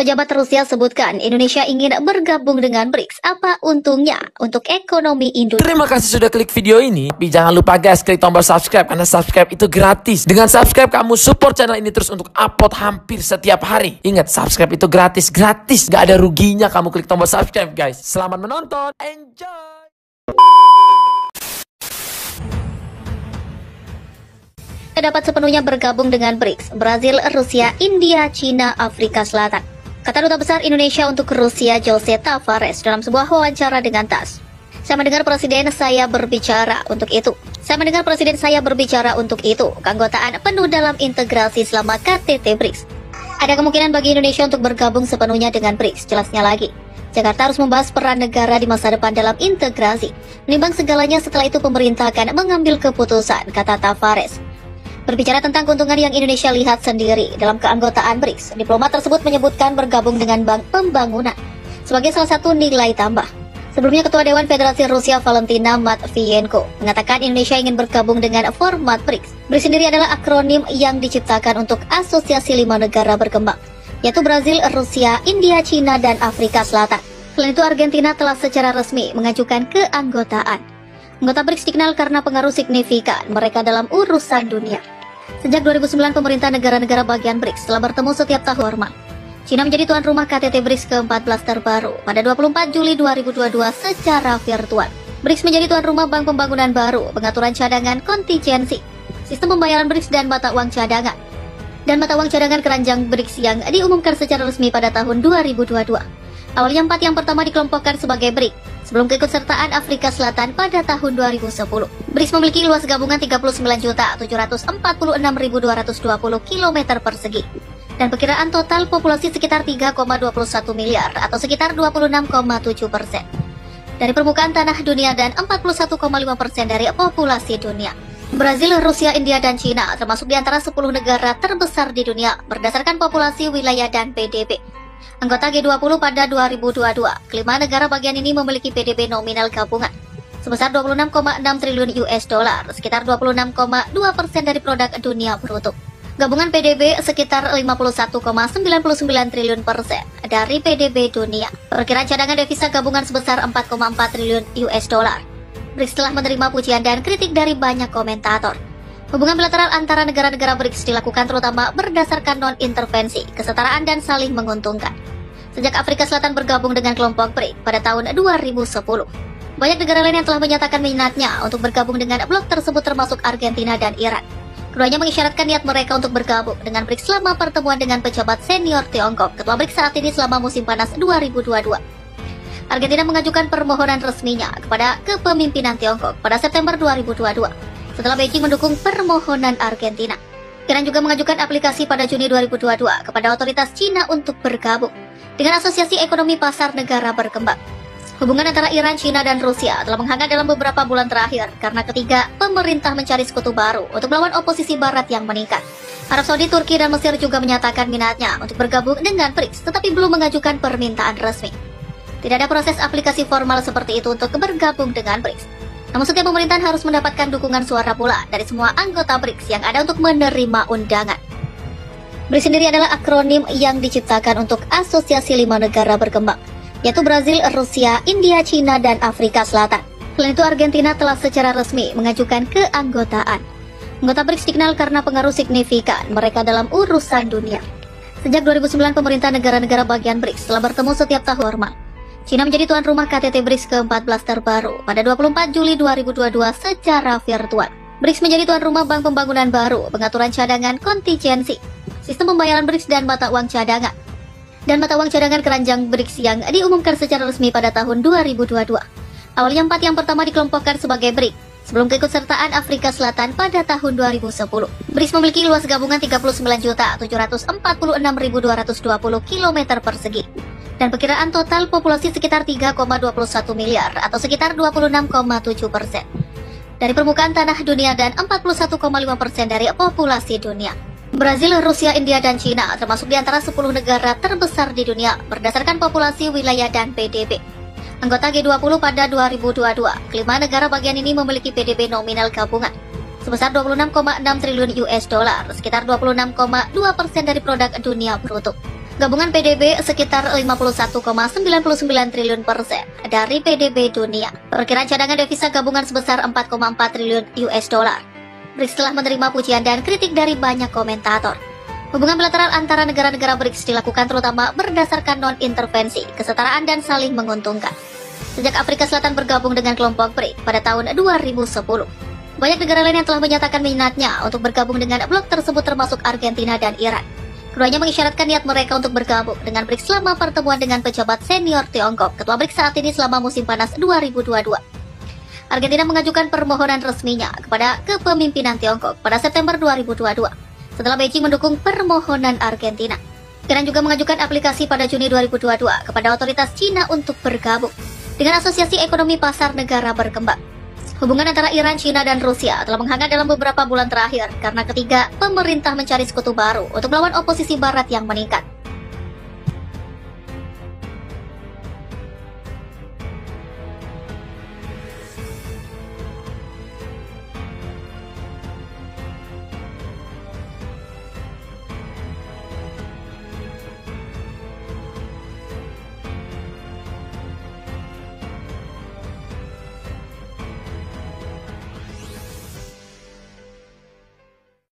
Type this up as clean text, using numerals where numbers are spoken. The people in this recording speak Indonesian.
Pejabat Rusia sebutkan Indonesia ingin bergabung dengan BRICS. Apa untungnya untuk ekonomi Indonesia? Terima kasih sudah klik video ini. Tapi jangan lupa guys, klik tombol subscribe karena subscribe itu gratis. Dengan subscribe kamu support channel ini terus untuk upload hampir setiap hari. Ingat, subscribe itu gratis. Gak ada ruginya kamu klik tombol subscribe guys. Selamat menonton. Enjoy. Dapat sepenuhnya bergabung dengan BRICS, Brazil, Rusia, India, China, Afrika Selatan. Kata Duta Besar Indonesia untuk Rusia, Jose Tavares, dalam sebuah wawancara dengan TASS. Saya mendengar presiden saya berbicara untuk itu. Keanggotaan penuh dalam integrasi selama KTT BRICS. Ada kemungkinan bagi Indonesia untuk bergabung sepenuhnya dengan BRICS, jelasnya lagi. Jakarta harus membahas peran negara di masa depan dalam integrasi. Menimbang segalanya setelah itu pemerintah akan mengambil keputusan, kata Tavares. Berbicara tentang keuntungan yang Indonesia lihat sendiri dalam keanggotaan BRICS, diplomat tersebut menyebutkan bergabung dengan Bank Pembangunan sebagai salah satu nilai tambah. Sebelumnya, Ketua Dewan Federasi Rusia Valentina Matviyenko mengatakan Indonesia ingin bergabung dengan format BRICS. BRICS sendiri adalah akronim yang diciptakan untuk Asosiasi 5 Negara Berkembang, yaitu Brazil, Rusia, India, China, dan Afrika Selatan. Selain itu, Argentina telah secara resmi mengajukan keanggotaan. Anggota BRICS dikenal karena pengaruh signifikan mereka dalam urusan dunia. Sejak 2009, pemerintah negara-negara bagian BRICS telah bertemu setiap tahun normal. China menjadi tuan rumah KTT BRICS ke-14 terbaru pada 24 Juli 2022 secara virtual. BRICS menjadi tuan rumah Bank Pembangunan baru, pengaturan cadangan kontingensi, sistem pembayaran BRICS dan mata uang cadangan. Dan mata uang cadangan keranjang BRICS yang diumumkan secara resmi pada tahun 2022. Awalnya 4 yang pertama dikelompokkan sebagai BRIC, sebelum keikutsertaan Afrika Selatan pada tahun 2010. BRICS memiliki luas gabungan 39.746.220 km persegi, dan perkiraan total populasi sekitar 3,21 miliar atau sekitar 26,7% dari permukaan tanah dunia dan 41,5% dari populasi dunia. Brazil, Rusia, India, dan China termasuk di antara 10 negara terbesar di dunia berdasarkan populasi, wilayah, dan PDB. Anggota G20 pada 2022, kelima negara bagian ini memiliki PDB nominal gabungan sebesar 26,6 triliun US dollar, sekitar 26,2% dari produk dunia bruto. Gabungan PDB sekitar 51,99 triliun persen dari PDB dunia. Perkiraan cadangan devisa gabungan sebesar 4,4 triliun US dollar. BRICS telah menerima pujian dan kritik dari banyak komentator. Hubungan bilateral antara negara-negara BRICS dilakukan terutama berdasarkan non-intervensi, kesetaraan, dan saling menguntungkan. Sejak Afrika Selatan bergabung dengan kelompok BRIC pada tahun 2010, banyak negara lain yang telah menyatakan minatnya untuk bergabung dengan blok tersebut termasuk Argentina dan Iran. Keduanya mengisyaratkan niat mereka untuk bergabung dengan BRICS selama pertemuan dengan pejabat senior Tiongkok, Ketua BRICS saat ini selama musim panas 2022. Argentina mengajukan permohonan resminya kepada kepemimpinan Tiongkok pada September 2022. Setelah Beijing mendukung permohonan Argentina, Iran juga mengajukan aplikasi pada Juni 2022 kepada otoritas China untuk bergabung dengan Asosiasi Ekonomi Pasar Negara Berkembang. Hubungan antara Iran, China, dan Rusia telah menghangat dalam beberapa bulan terakhir karena ketiga pemerintah mencari sekutu baru untuk melawan oposisi Barat yang meningkat. Arab Saudi, Turki, dan Mesir juga menyatakan minatnya untuk bergabung dengan BRICS, tetapi belum mengajukan permintaan resmi. Tidak ada proses aplikasi formal seperti itu untuk bergabung dengan BRICS. Namun setiap pemerintahan harus mendapatkan dukungan suara pula dari semua anggota BRICS yang ada untuk menerima undangan. BRICS sendiri adalah akronim yang diciptakan untuk Asosiasi 5 Negara Berkembang, yaitu Brazil, Rusia, India, China, dan Afrika Selatan. Selain itu, Argentina telah secara resmi mengajukan keanggotaan. Anggota BRICS dikenal karena pengaruh signifikan mereka dalam urusan dunia. Sejak 2009, pemerintah negara-negara bagian BRICS telah bertemu setiap tahun normal. China menjadi tuan rumah KTT BRICS ke-14 terbaru pada 24 Juli 2022 secara virtual. BRICS menjadi tuan rumah Bank Pembangunan baru, pengaturan cadangan kontingensi, sistem pembayaran BRICS dan mata uang cadangan. Dan mata uang cadangan keranjang BRICS yang diumumkan secara resmi pada tahun 2022. Awalnya 4 yang pertama dikelompokkan sebagai BRIC, sebelum keikutsertaan Afrika Selatan pada tahun 2010. BRICS memiliki luas gabungan 39.746.220 km persegi, dan perkiraan total populasi sekitar 3,21 miliar atau sekitar 26,7% dari permukaan tanah dunia dan 41,5% dari populasi dunia. Brazil, Rusia, India, dan China termasuk di antara 10 negara terbesar di dunia berdasarkan populasi, wilayah, dan PDB. Anggota G20 pada 2022, kelima negara bagian ini memiliki PDB nominal gabungan sebesar 26,6 triliun US dollar, sekitar 26,2% dari produk dunia bruto. Gabungan PDB sekitar 51,99 triliun persen dari PDB dunia. Perkiraan cadangan devisa gabungan sebesar 4,4 triliun US dollar. BRICS telah menerima pujian dan kritik dari banyak komentator. Hubungan bilateral antara negara-negara BRICS dilakukan terutama berdasarkan non-intervensi, kesetaraan dan saling menguntungkan. Sejak Afrika Selatan bergabung dengan kelompok BRICS pada tahun 2010. Banyak negara lain yang telah menyatakan minatnya untuk bergabung dengan blok tersebut termasuk Argentina dan Iran. Keduanya mengisyaratkan niat mereka untuk bergabung dengan BRICS selama pertemuan dengan pejabat senior Tiongkok, ketua BRICS saat ini selama musim panas 2022. Argentina mengajukan permohonan resminya kepada kepemimpinan Tiongkok pada September 2022, setelah Beijing mendukung permohonan Argentina. Iran juga mengajukan aplikasi pada Juni 2022 kepada otoritas Cina untuk bergabung dengan Asosiasi Ekonomi Pasar Negara Berkembang. Hubungan antara Iran, China, dan Rusia telah menghangat dalam beberapa bulan terakhir karena ketiga pemerintah mencari sekutu baru untuk melawan oposisi Barat yang meningkat.